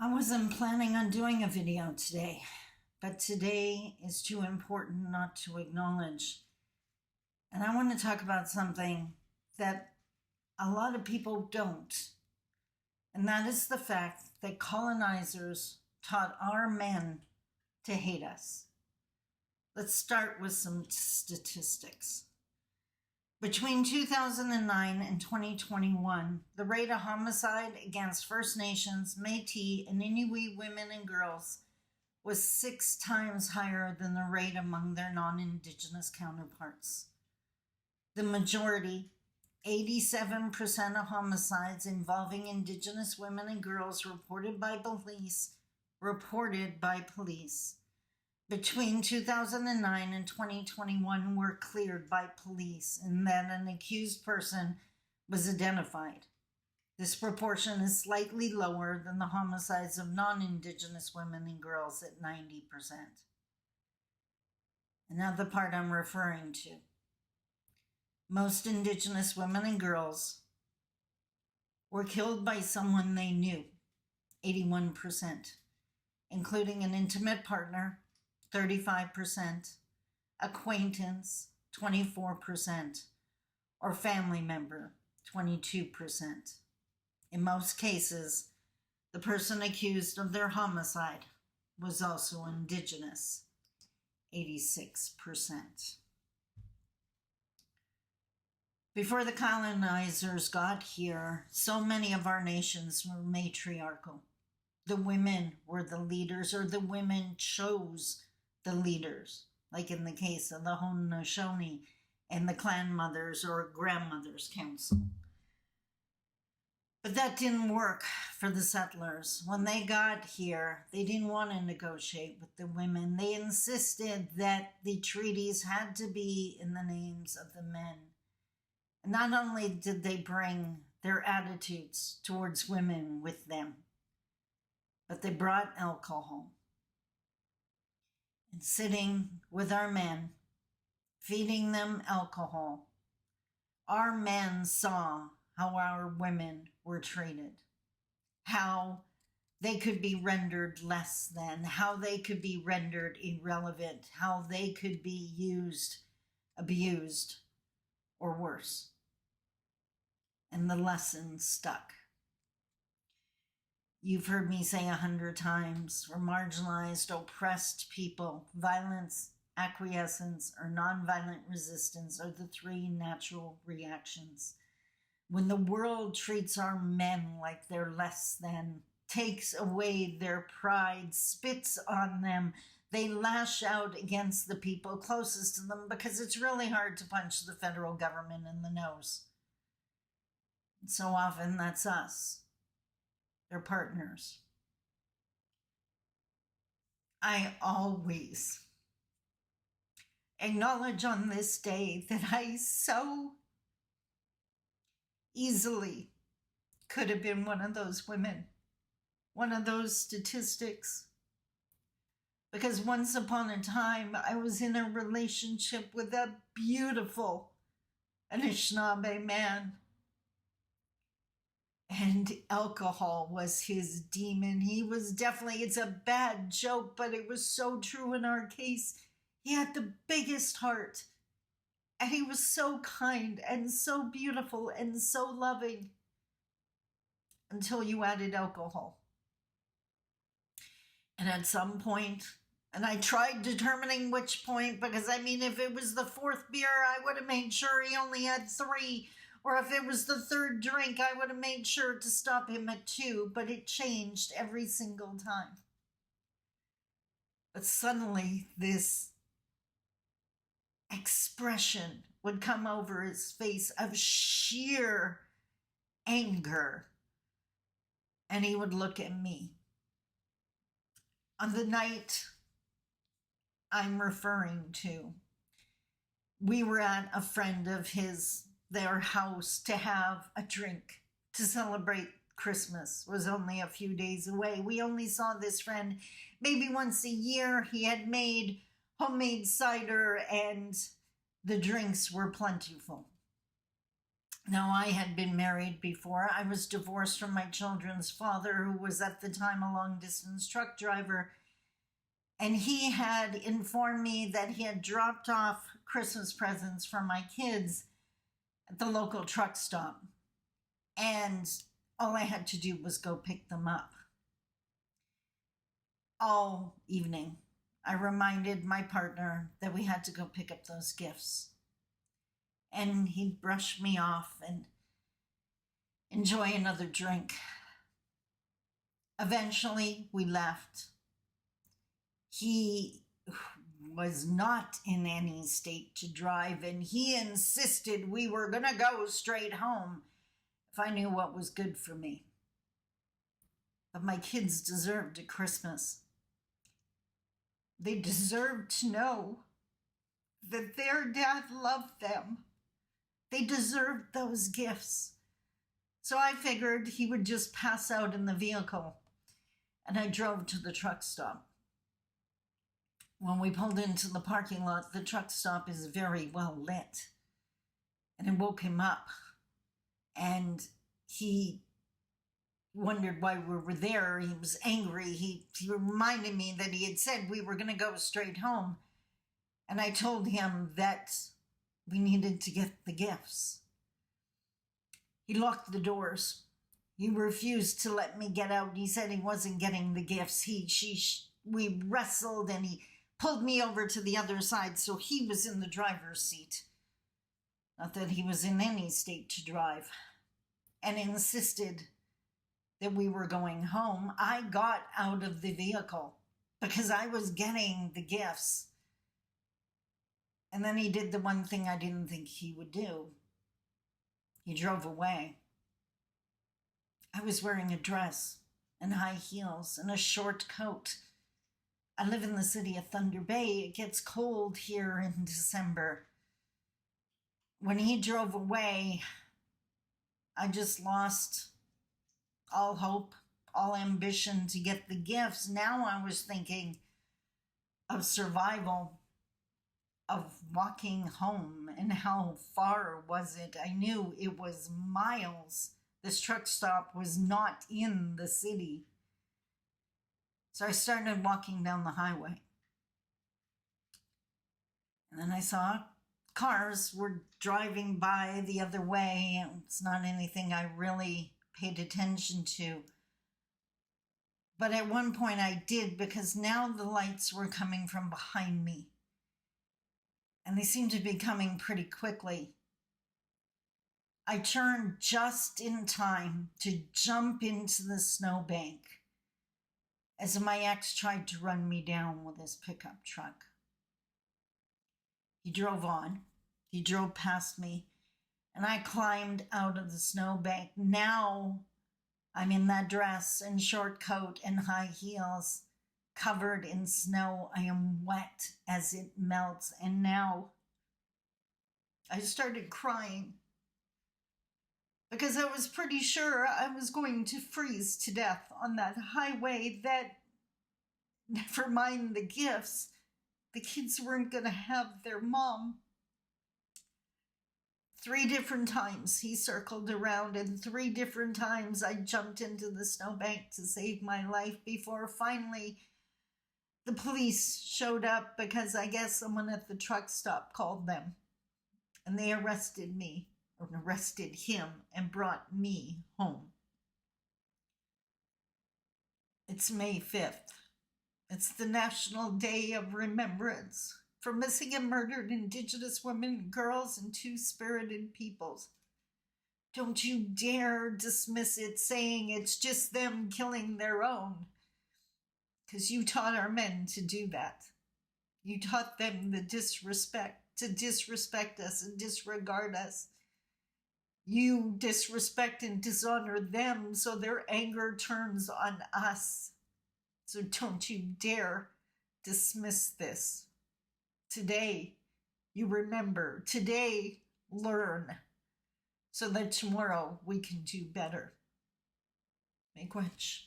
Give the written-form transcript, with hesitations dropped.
I wasn't planning on doing a video today, but today is too important not to acknowledge. And I want to talk about something that a lot of people don't. And that is the fact that colonizers taught our men to hate us. Let's start with some statistics. Between 2009 and 2021, the rate of homicide against First Nations, Métis, and Inuit women and girls was 6 times higher than the rate among their non-Indigenous counterparts. The majority, 87% of homicides involving Indigenous women and girls reported by police, between 2009 and 2021 were cleared by police and that an accused person was identified. This proportion is slightly lower than the homicides of non-Indigenous women and girls at 90%. And now the part I'm referring to. Most Indigenous women and girls were killed by someone they knew, 81%, including an intimate partner, 35%, acquaintance, 24%, or family member, 22%. In most cases, the person accused of their homicide was also Indigenous, 86%. Before the colonizers got here, so many of our nations were matriarchal. The women were the leaders, or the women chose the leaders, like in the case of the Haudenosaunee and the clan mothers or grandmothers council. But that didn't work for the settlers. When they got here, they didn't want to negotiate with the women. They insisted that the treaties had to be in the names of the men. And not only did they bring their attitudes towards women with them, but they brought alcohol. And sitting with our men, feeding them alcohol, our men saw how our women were treated, how they could be rendered less than, how they could be rendered irrelevant, how they could be used, abused, or worse. And the lesson stuck. You've heard me say 100 times, for marginalized, oppressed people, violence, acquiescence, or nonviolent resistance are the 3 natural reactions. When the world treats our men like they're less than, takes away their pride, spits on them, they lash out against the people closest to them because it's really hard to punch the federal government in the nose. So often that's us. Their partners. I always acknowledge on this day that I so easily could have been one of those women, one of those statistics. Because once upon a time, I was in a relationship with a beautiful Anishinaabe man. And alcohol was his demon. He was definitely, it's a bad joke, but it was so true in our case. He had the biggest heart. And he was so kind and so beautiful and so loving. Until you added alcohol. And at some point, and I tried determining which point, because I mean, if it was the 4th beer, I would have made sure he only had 3. Or if it was the 3rd drink, I would have made sure to stop him at 2, but it changed every single time. But suddenly this expression would come over his face of sheer anger, and he would look at me. On the night I'm referring to, we were at a friend of his, their house, to have a drink to celebrate Christmas. It was only a few days away. We only saw this friend maybe once a year. He had made homemade cider and the drinks were plentiful. Now, I had been married before. I was divorced from my children's father, who was at the time a long-distance truck driver. And he had informed me that he had dropped off Christmas presents for my kids at the local truck stop. And all I had to do was go pick them up. All evening, I reminded my partner that we had to go pick up those gifts. And he'd brush me off and enjoy another drink. Eventually, we left. He was not in any state to drive, and he insisted we were going to go straight home if I knew what was good for me. But my kids deserved a Christmas. They deserved to know that their dad loved them. They deserved those gifts. So I figured he would just pass out in the vehicle, and I drove to the truck stop. When we pulled into the parking lot, the truck stop is very well lit, and it woke him up, and he wondered why we were there. He was angry. He reminded me that he had said we were going to go straight home, and I told him that we needed to get the gifts. He locked the doors. He refused to let me get out. He said he wasn't getting the gifts. We wrestled, and he pulled me over to the other side, so he was in the driver's seat. Not that he was in any state to drive, and insisted that we were going home. I got out of the vehicle because I was getting the gifts. And then he did the one thing I didn't think he would do. He drove away. I was wearing a dress and high heels and a short coat. I live in the city of Thunder Bay. It gets cold here in December. When he drove away, I just lost all hope, all ambition to get the gifts. Now I was thinking of survival, of walking home, and how far was it? I knew it was miles. This truck stop was not in the city. So I started walking down the highway. And then I saw cars were driving by the other way. It's not anything I really paid attention to. But at one point I did, because now the lights were coming from behind me. And they seemed to be coming pretty quickly. I turned just in time to jump into the snowbank as my ex tried to run me down with his pickup truck. He drove on. He drove past me, and I climbed out of the snowbank. Now I'm in that dress and short coat and high heels, covered in snow. I am wet as it melts, and now I started crying because I was pretty sure I was going to freeze to death on that highway. That, never mind the gifts, the kids weren't going to have their mom. 3 different times he circled around, and 3 different times I jumped into the snowbank to save my life before finally the police showed up, because I guess someone at the truck stop called them, and they arrested me, or arrested him, and brought me home. It's May 5th. It's the National Day of Remembrance for missing and murdered Indigenous women, girls, and Two-Spirited peoples. Don't you dare dismiss it saying it's just them killing their own, because you taught our men to do that. You taught them the disrespect, to disrespect us and disregard us. You disrespect and dishonor them, so their anger turns on us. So don't you dare dismiss this. Today, you remember. Today, learn, so that tomorrow we can do better. Miigwetch.